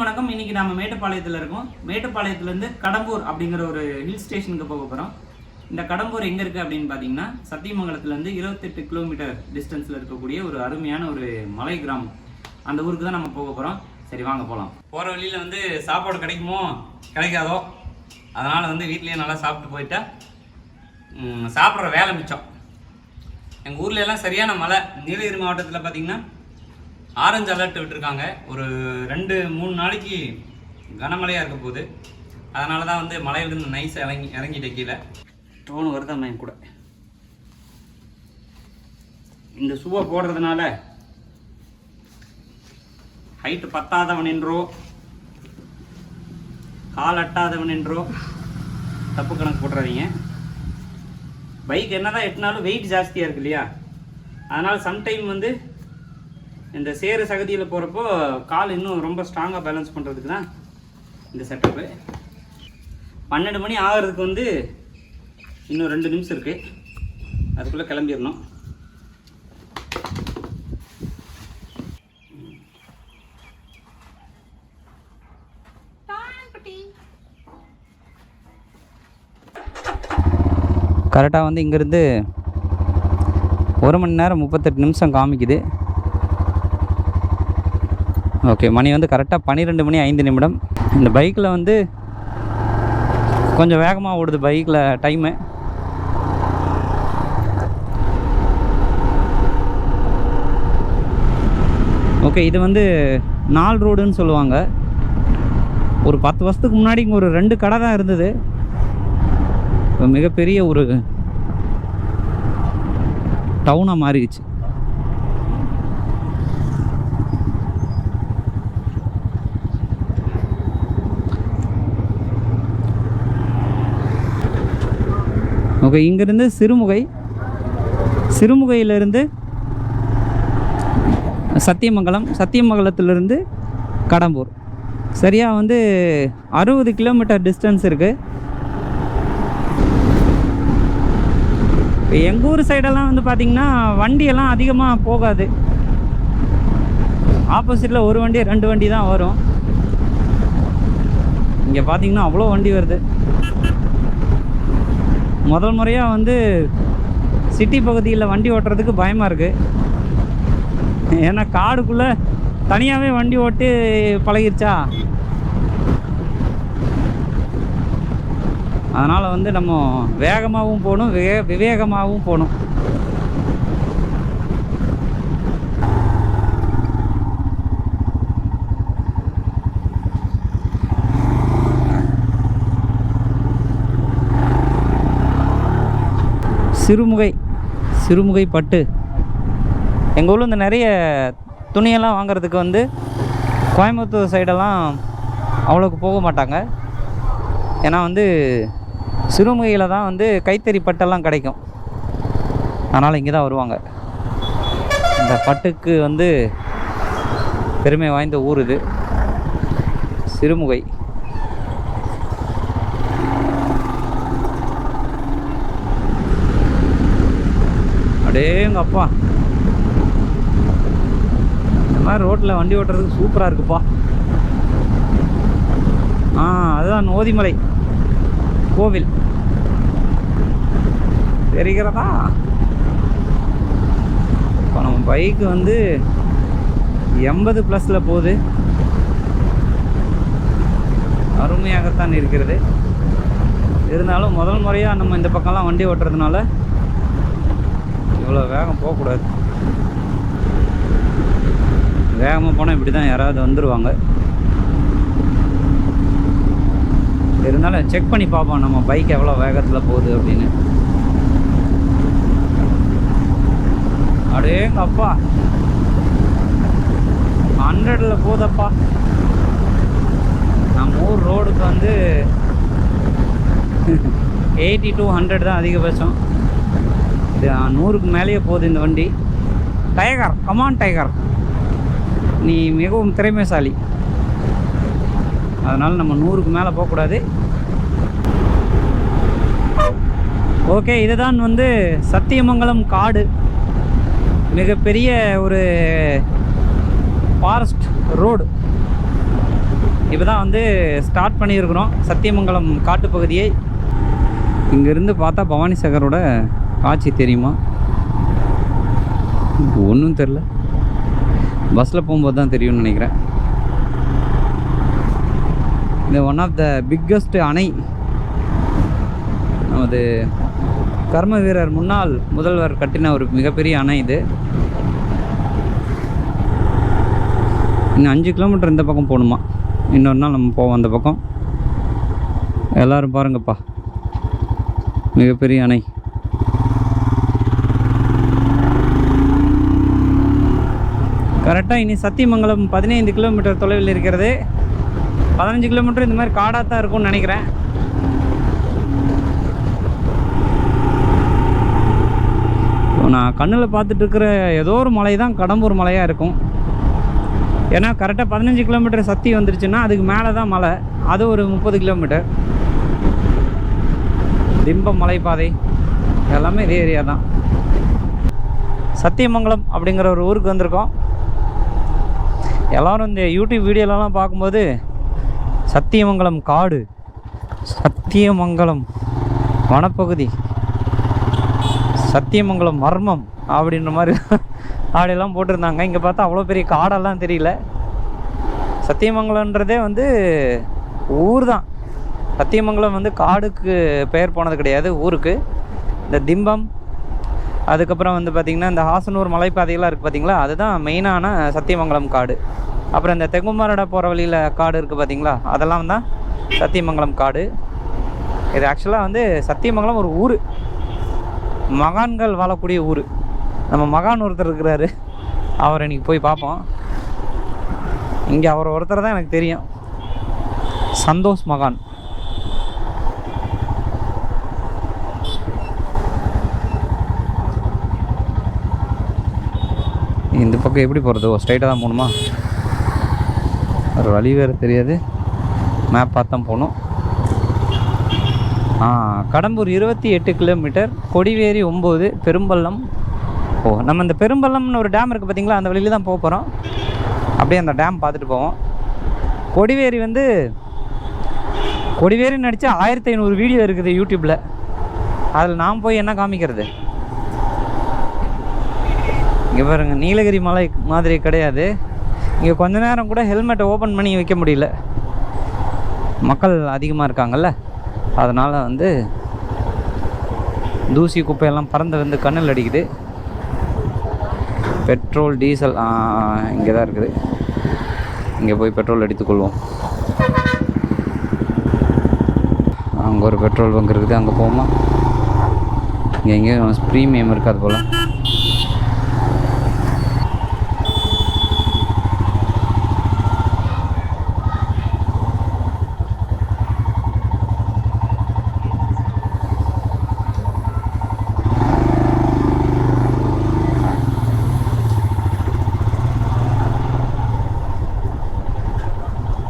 வணக்கம். இன்னைக்கு நம்ம மேட்டுப்பாளையத்தில் இருக்கோம். மேட்டுப்பாளையத்துலேருந்து கடம்பூர் அப்படிங்கிற ஒரு ஹில் ஸ்டேஷனுக்கு போக போகிறோம். இந்த கடம்பூர் எங்கே இருக்குது அப்படின்னு பார்த்தீங்கன்னா, சத்தியமங்கலத்துலேருந்து 28 கிலோமீட்டர் டிஸ்டன்ஸில் இருக்கக்கூடிய ஒரு அருமையான ஒரு மலை கிராமம். அந்த ஊருக்கு தான் நம்ம போக போகிறோம். சரி வாங்க போகலாம். போகிற வழியில் சாப்பாடு கிடைக்குமோ கிடைக்காதோ, அதனால் வீட்லேயே நல்லா சாப்பிட்டு போயிட்டா சாப்பிட்ற வேலை மிச்சம். எங்கள் ஊரில் எல்லாம் சரியான மழை. நீலகிரி மாவட்டத்தில் பார்த்திங்கன்னா ஆரஞ்சு அலர்ட் விட்டுருக்காங்க. ஒரு 2-3 நாளைக்கு கனமழையாக இருக்க போகுது. அதனால தான் மலையிலேருந்து நைஸ் இறங்கிட்ட கீழே. ட்ரோன் வருதான் என் கூட. இந்த ஷூவை போடுறதுனால ஹைட்டு பத்தாதவன் என்றோ கால் அட்டாதவன் என்றோ தப்பு கணக்கு போட்டுறாதீங்க. பைக் என்னதான் எட்டினாலும் வெயிட் ஜாஸ்தியாக இருக்கு இல்லையா, அதனால் சம்டைம் இந்த சேறு சகதியில் போகிறப்போ கால் இன்னும் ரொம்ப ஸ்ட்ராங்காக பேலன்ஸ் பண்ணுறதுக்கு தான் இந்த செட்டப்பு. 12 மணி ஆகிறதுக்கு இன்னும் 2 நிமிஷம் இருக்குது. அதுக்குள்ளே கிளம்பிடணும். கரெக்டாக இங்கேருந்து 1 மணி நேரம் 38 நிமிஷம் காமிக்குது. ஓகே, மணி கரெக்டாக 12 மணி 5 நிமிடம். இந்த பைக்கில் கொஞ்சம் வேகமாக ஓடுது பைக்கில் டைமு. ஓகே, இது 4 ரோடுன்னு சொல்லுவாங்க. ஒரு 10 வருஷத்துக்கு முன்னாடி இங்கே ஒரு 2 கடை தான் இருந்தது. இப்போ மிகப்பெரிய ஒரு டவுனாக மாறிடுச்சு. ஓகே, இங்கேருந்து சிறுமுகையிலேருந்து சத்தியமங்கலம், சத்தியமங்கலத்திலேருந்து கடம்பூர் சரியாக 60 கிலோமீட்டர் டிஸ்டன்ஸ் இருக்குது. இப்போ எங்கள் ஊர் சைடெல்லாம் பார்த்திங்கன்னா வண்டியெல்லாம் அதிகமாக போகாது. ஆப்போசிட்டில் 1 வண்டி 2 வண்டி தான் வரும். இங்கே பார்த்திங்கன்னா அவ்வளோ வண்டி வருது. முதல் முறையாக சிட்டி பகுதியில் வண்டி ஓட்டுறதுக்கு பயமாக இருக்குது. ஏன்னா காடுக்குள்ளே தனியாகவே வண்டி ஓட்டி பழகிருச்சா, அதனால் நம்ம வேகமாகவும் போகணும், விவேகமாகவும் போகணும். சிறுமுகை பட்டு எங்கள் ஊரில் நிறைய துணியெல்லாம் வாங்கிறதுக்கு கோயம்புத்தூர் சைடெல்லாம் அவ்வளோக்கு போக மாட்டாங்க. ஏன்னா சிறுமுகையில் தான் கைத்தறி பட்டெல்லாம் கிடைக்கும். அதனால் இங்கே தான் வருவாங்க. இந்த பட்டுக்கு பெருமை வாய்ந்த ஊர் இது சிறுமுகை. அடேங்கப்பா, இந்த மாதிரி ரோட்டில் வண்டி ஓட்டுறதுக்கு சூப்பராக இருக்குப்பா. அதுதான் ஓதிமலை கோவில் தெரிகிறதா. இப்போ நம்ம பைக்கு 80+ போகுது. அருமையாகத்தான் இருக்கிறது. இருந்தாலும் முதல் முறையாக நம்ம இந்த பக்கம்லாம் வண்டி ஓட்டுறதுனால இவ்வளோ வேகம் போகக்கூடாது. வேகமாக போனால் இப்படி தான் யாராவது வந்துடுவாங்க. இருந்தாலும் செக் பண்ணி பார்ப்போம் நம்ம பைக் எவ்வளோ வேகத்தில் போகுது அப்படின்னு. அடேங்கப்பா, 100ல் போகுதப்பா. நம்ம ஊர் ரோடுக்கு 80 to 100 தான் அதிகபட்சம். 100க்கு மேலேயே போகுது இந்த வண்டி. டைகர், கமான் டைகர், நீ மிகவும் திறமைசாலி. அதனால் நம்ம 100க்கு மேலே போகக்கூடாது. ஓகே, இதுதான் சத்தியமங்கலம் காடு. மிகப்பெரிய ஒரு ஃபாரஸ்ட் ரோடு. இப்போ தான் வந்து ஸ்டார்ட் பண்ணியிருக்கிறோம் சத்தியமங்கலம் காட்டுப்பகுதியை. இங்கேருந்து பார்த்தா பவானி சாகரோட காட்சி தெரியுமா? ஒன்றும் தெரில, பஸ்ஸில் போகும்போது தான் தெரியும்னு நினைக்கிறேன். இந்த ஒன் ஆஃப் த பிக்கஸ்ட் அணை, நமது கர்ம வீரர் முன்னாள் முதல்வர் கட்டின ஒரு மிகப்பெரிய அணை இது. இன்னும் 5 கிலோமீட்டர் இந்த பக்கம் போகணுமா, இன்னொரு நாள் நம்ம போவோம் அந்த பக்கம். எல்லோரும் பாருங்கப்பா, மிகப்பெரிய அணை. கரெக்டாக இனி சத்தியமங்கலம் 15 கிலோமீட்டர் தொலைவில் இருக்கிறது. 15 கிலோமீட்டர் இந்த மாதிரி காடாக தான் இருக்கும்னு நினைக்கிறேன். நான் கண்ணில் பார்த்துட்டு இருக்கிற ஏதோ ஒரு மலை தான் கடம்பூர் மலையாக இருக்கும். ஏன்னா கரெக்டாக 15 கிலோமீட்டர் சத்தி வந்துருச்சுன்னா அதுக்கு மேலே தான் மலை, அது ஒரு 30 கிலோமீட்டர். திம்பம் மலைப்பாதை எல்லாமே இதே ஏரியா தான். சத்தியமங்கலம் அப்படிங்கிற ஒரு ஊருக்கு வந்திருக்கோம். எல்லோரும் இந்த யூடியூப் வீடியோலலாம் பார்க்கும்போது சத்தியமங்கலம் காடு, சத்தியமங்கலம் வனப்பகுதி, சத்தியமங்கலம் மர்மம் அப்படின்ற மாதிரி ஆடையெல்லாம் போட்டிருந்தாங்க. இங்கே பார்த்தா அவ்வளோ பெரிய காடெல்லாம் தெரியல. சத்தியமங்கலன்றதே வந்து ஊர் தான். சத்தியமங்கலம் வந்து காடுக்கு பெயர் போனது கிடையாது, ஊருக்கு. இந்த திம்பம், அதுக்கப்புறம் வந்து பார்த்திங்கன்னா இந்த ஹாசனூர் மலைப்பாதைகள்லாம் இருக்குது பார்த்திங்களா, அதுதான் மெயினான சத்தியமங்கலம் காடு. அப்புறம் இந்த தெங்குமாரடா போகிற வழியில் காடு இருக்குது பார்த்திங்களா, அதெல்லாம் தான் சத்தியமங்கலம் காடு. இது ஆக்சுவலாக வந்து சத்தியமங்கலம் ஒரு ஊர், மகான்கள் வாழக்கூடிய ஊர். நம்ம மகான் ஒருத்தர் இருக்கிறாரு, அவரை இன்றைக்கி போய் பார்ப்போம். இங்கே அவர் ஒருத்தர் தான் எனக்கு தெரியும், சந்தோஷ் மகான். இந்த பக்கம் எப்படி போகிறது? ஸ்ட்ரைட்டாக தான் போகணுமா? ஒரு வழி வேறு தெரியாது, மேப் பார்த்து தான் போகணும். கடம்பூர் 28 கிலோமீட்டர், கொடிவேரி 9, பெரும்பள்ளம். நம்ம இந்த பெரும்பள்ளம்னு ஒரு டேம் இருக்குது பார்த்திங்களா, அந்த வழியில் தான் போக போகிறோம். அப்படியே அந்த டேம் பார்த்துட்டு போவோம். கொடிவேரி வந்து கொடிவேரி நடித்தா 1500 வீடியோ இருக்குது யூடியூப்பில். அதில் நான் போய் என்ன காமிக்கிறது? இங்கே பாருங்கள், நீலகிரி மலை மாதிரி கிடையாது. இங்கே கொஞ்ச நேரம் கூட ஹெல்மெட்டை ஓப்பன் பண்ணி வைக்க முடியல, மக்கள் அதிகமாக இருக்காங்கல்ல. அதனால் வந்து தூசி குப்பையெல்லாம் பறந்து வந்து கண்ணில் அடிக்குது. பெட்ரோல் டீசல் இங்கே தான் இருக்குது. இங்கே போய் பெட்ரோல் அடித்துக்கொள்வோம். அங்கே ஒரு பெட்ரோல் பங்க் இருக்குது, அங்கே போவோமா? இங்கே எங்கேயும் ப்ரீமியம் இருக்காது போல்.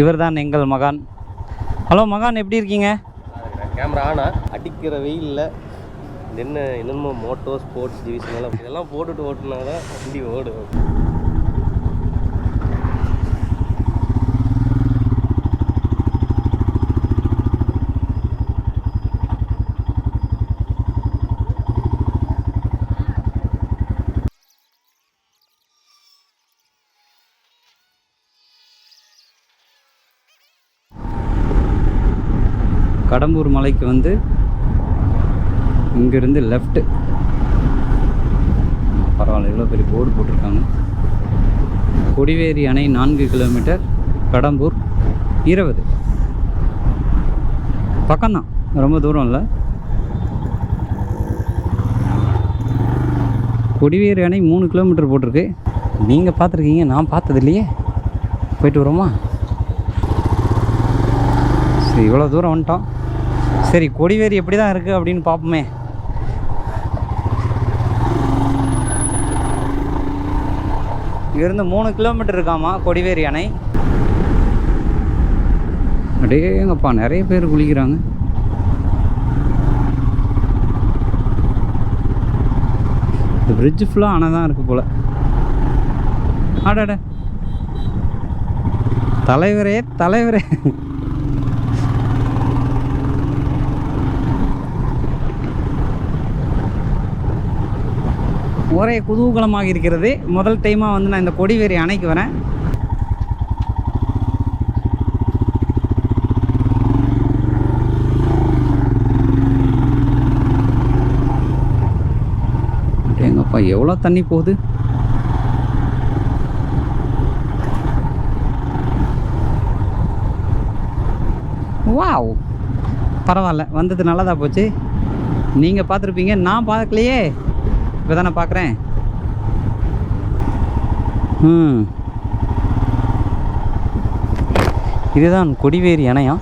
இவர் தான் எங்கள் மகான். ஹலோ மகான், எப்படி இருக்கீங்க? கேமரா ஆனா அடிக்கிற வெயிலில் என்னென்னமோ மோட்டோ ஸ்போர்ட்ஸ் டிவிஷன் எல்லாம் இதெல்லாம் போட்டுட்டு ஓட்டுனா தான் வண்டி ஓடும். கடம்பூர் மலைக்கு வந்து இங்கேருந்து லெஃப்ட்டு. பரவாயில்ல, இவ்வளோ பெரிய போர்டு போட்டிருக்காங்க. கொடிவேரி அணை 4 கிலோமீட்டர், கடம்பூர் 20. பக்கம்தான், ரொம்ப தூரம் இல்லை. கொடிவேரி அணை 3 கிலோமீட்டர் போட்டிருக்கு. நீங்கள் பார்த்துருக்கீங்க, நான் பார்த்தது இல்லையே. போயிட்டு வரோமா? சரி, இவ்வளோ தூரம் வந்துட்டோம். சரி, கொடிவேரி எப்படி தான் இருக்குது அப்படின்னு பார்ப்போமே. இங்கேருந்து 3 கிலோமீட்டர் இருக்காமா கொடிவேரி அணை. அடேங்கப்பா, நிறைய பேர் குளிக்கிறாங்க. இந்த பிரிட்ஜ் ஃபுல்லாக அணை தான் இருக்குது போல். ஆடாட, தலைவரே தலைவரே. ஒரே குதூகலமாக இருக்கிறது. முதல் டைமாக வந்து நான் இந்த கொடிவேரி அணைக்கு வரேன். எங்கப்பா எவ்வளோ தண்ணி போகுது. வாவ், பரவாயில்ல, வந்தது நல்லதாக போச்சு. நீங்கள் பார்த்துருப்பீங்க, நான் பார்க்கலையே, இப்போ தானே பார்க்குறேன். இதுதான் கொடிவேரி அணையா?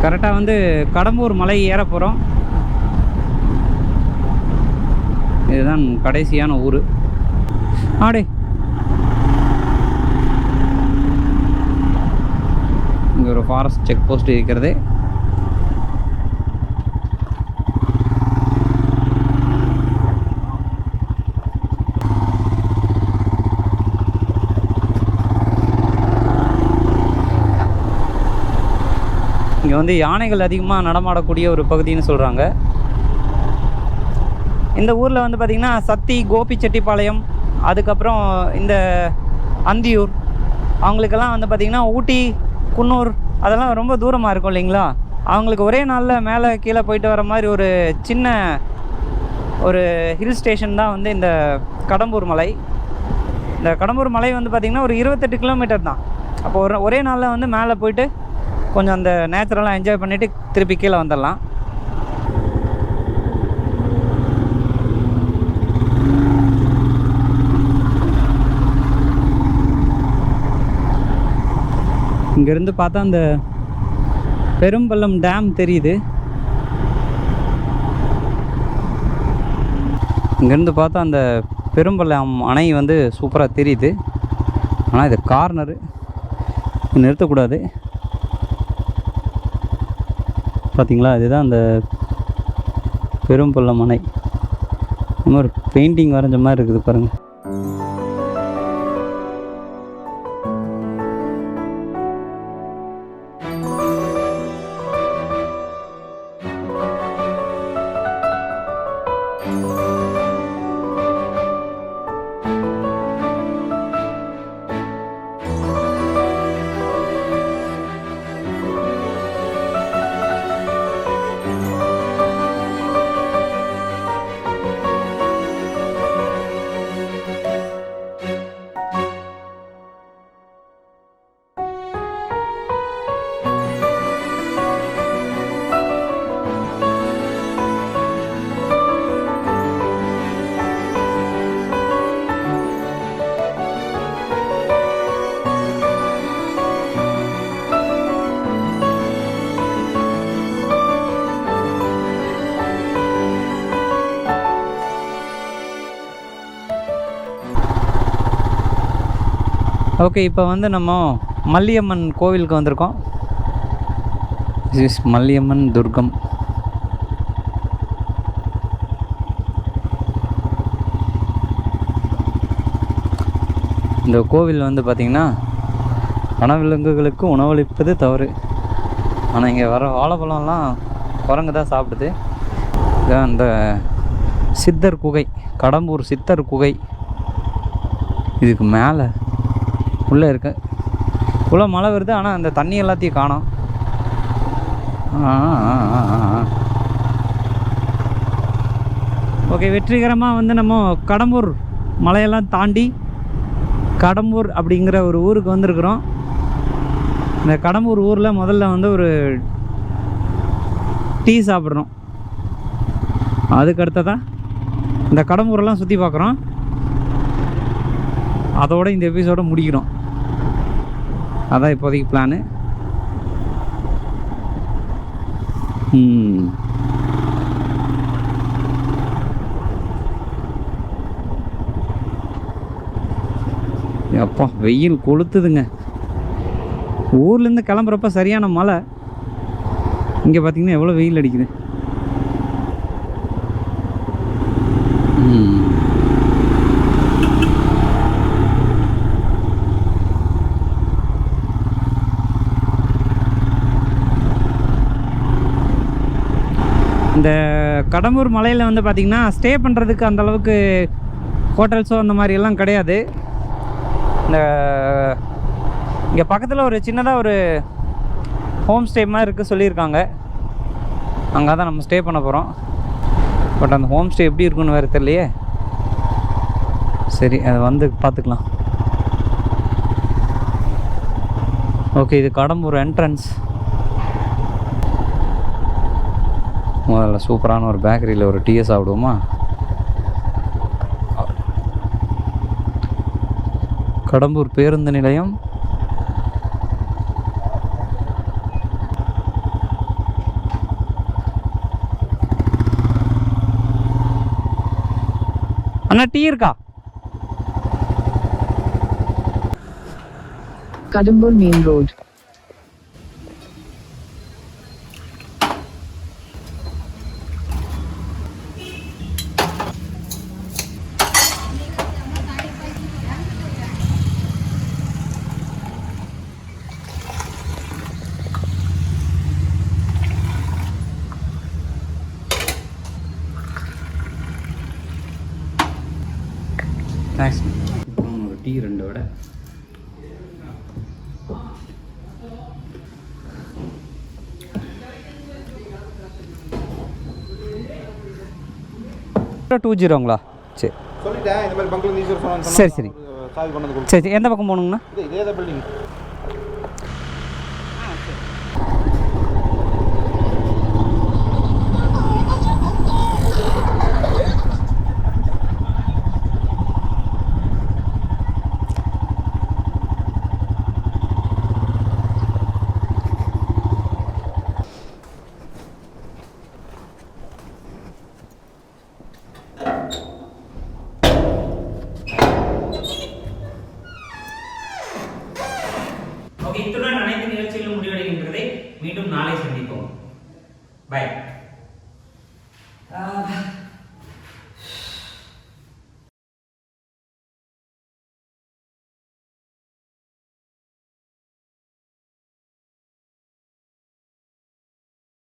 கரெக்டாக வந்து கடம்பூர் மலை ஏற போகிறோம். இதுதான் கடைசியான ஊர். ஆடே, இங்கே ஒரு ஃபாரஸ்ட் செக் போஸ்ட் இருக்கிறது. இங்கே வந்து யானைகள் அதிகமாக நடமாடக்கூடிய ஒரு பகுதின்னு சொல்கிறாங்க. இந்த ஊரில் வந்து பார்த்திங்கன்னா சத்தி, கோபிச்செட்டிப்பாளையம், அதுக்கப்புறம் இந்த அந்தியூர், அவங்களுக்கெல்லாம் வந்து பார்த்திங்கன்னா ஊட்டி, குன்னூர் அதெல்லாம் ரொம்ப தூரமாக இருக்கும் இல்லைங்களா. அவங்களுக்கு ஒரே நாளில் மேலே கீழே போயிட்டு வர மாதிரி ஒரு சின்ன ஒரு ஹில் ஸ்டேஷன் தான் வந்து இந்த கடம்பூர் மலை. இந்த கடம்பூர் மலை வந்து பார்த்திங்கன்னா ஒரு 28 கிலோமீட்டர் தான். அப்போ ஒரே நாளில் வந்து மேலே போயிட்டு கொஞ்சம் அந்த நேச்சுரலாக என்ஜாய் பண்ணிவிட்டு திருப்பி கீழே வந்துடலாம். இங்கேருந்து பார்த்தா அந்த பெரும்பள்ளம் டேம் தெரியுது. இங்கேருந்து பார்த்தா அந்த பெரும்பள்ளம் அணை வந்து சூப்பராக தெரியுது. ஆனால் இது கார்னரு, நிறுத்தக்கூடாது. பார்த்தீங்களா, இதுதான் அந்த பெரும்பள்ளம் அணை. இந்த மாதிரி பெயிண்டிங் வரைஞ்ச மாதிரி இருக்குது பாருங்கள். ஓகே, இப்போ வந்து நம்ம மல்லியம்மன் கோவிலுக்கு வந்திருக்கோம். This is Malliyamman Durgam. இந்த கோவில் வந்து பார்த்திங்கன்னா வனவிலங்குகளுக்கு உணவளிப்பது தவறு. ஆனால் இங்கே வர வாழைப்பழம்லாம் குரங்கு தான் சாப்பிடுது. இதான் அந்த சித்தர் குகை, கடம்பூர் சித்தர் குகை. இதுக்கு மேலே உள்ளே இருக்க இவ்வளோ மழை வருது, ஆனால் அந்த தண்ணி எல்லாத்தையும் காணோம். ஓகே, வெற்றிகரமாக வந்து நம்ம கடம்பூர் மலையெல்லாம் தாண்டி கடம்பூர் அப்படிங்கிற ஒரு ஊருக்கு வந்திருக்கிறோம். இந்த கடம்பூர் ஊரில் முதல்ல வந்து ஒரு டீ சாப்பிட்றோம். அதுக்கடுத்ததான் இந்த கடம்பூரெல்லாம் சுற்றி பார்க்குறோம். அதோடு இந்த எபிசோட முடிக்கிறோம். அதான் இப்போதைக்கு பிளானு. அப்பா வெயில் கொளுத்துதுங்க. ஊர்லேருந்து கிளம்புறப்ப சரியான மழை. இங்கே பார்த்தீங்கன்னா எவ்வளோ வெயில் அடிக்குது. இந்த கடம்பூர் மலையில் வந்து பார்த்திங்கன்னா ஸ்டே பண்ணுறதுக்கு அந்தளவுக்கு ஹோட்டல்ஸோ அந்த மாதிரி எல்லாம் கிடையாது. இந்த இங்கே பக்கத்தில் ஒரு சின்னதாக ஒரு ஹோம் ஸ்டே மாதிரி இருக்குது சொல்லியிருக்காங்க. அங்கே தான் நம்ம ஸ்டே பண்ண போகிறோம். பட் அந்த ஹோம் ஸ்டே எப்படி இருக்குன்னு வேறு தெரியலையே. சரி, அதை வந்து பார்த்துக்கலாம். ஓகே, இது கடம்பூர் என்ட்ரன்ஸ். முதல்ல சூப்பரான ஒரு பேக்கரியில் ஒரு டீயை சாப்பிடுவோமா? கடம்பூர் பேருந்து நிலையம். அண்ணா டீ இருக்கா? Kadambur Main Road. தேங்க்ஸ். அப்புறம் ஒரு டீ 2 வடை. $20ங்களா? சரி சொல்லிட்டேன். இந்த மாதிரி பங்கில் ஈஸ்வர் சொன்னாங்க. சரி சரி சாவி கொண்டு வந்து சரி. எந்த பக்கம் போகணுங்கண்ணா? இதே தான் பில்டிங். ஓகே, இத்துடன் அனைத்து நிகழ்ச்சிகளும் முடிவடைகின்றதை. மீண்டும் நாளை சந்திப்போம். பை.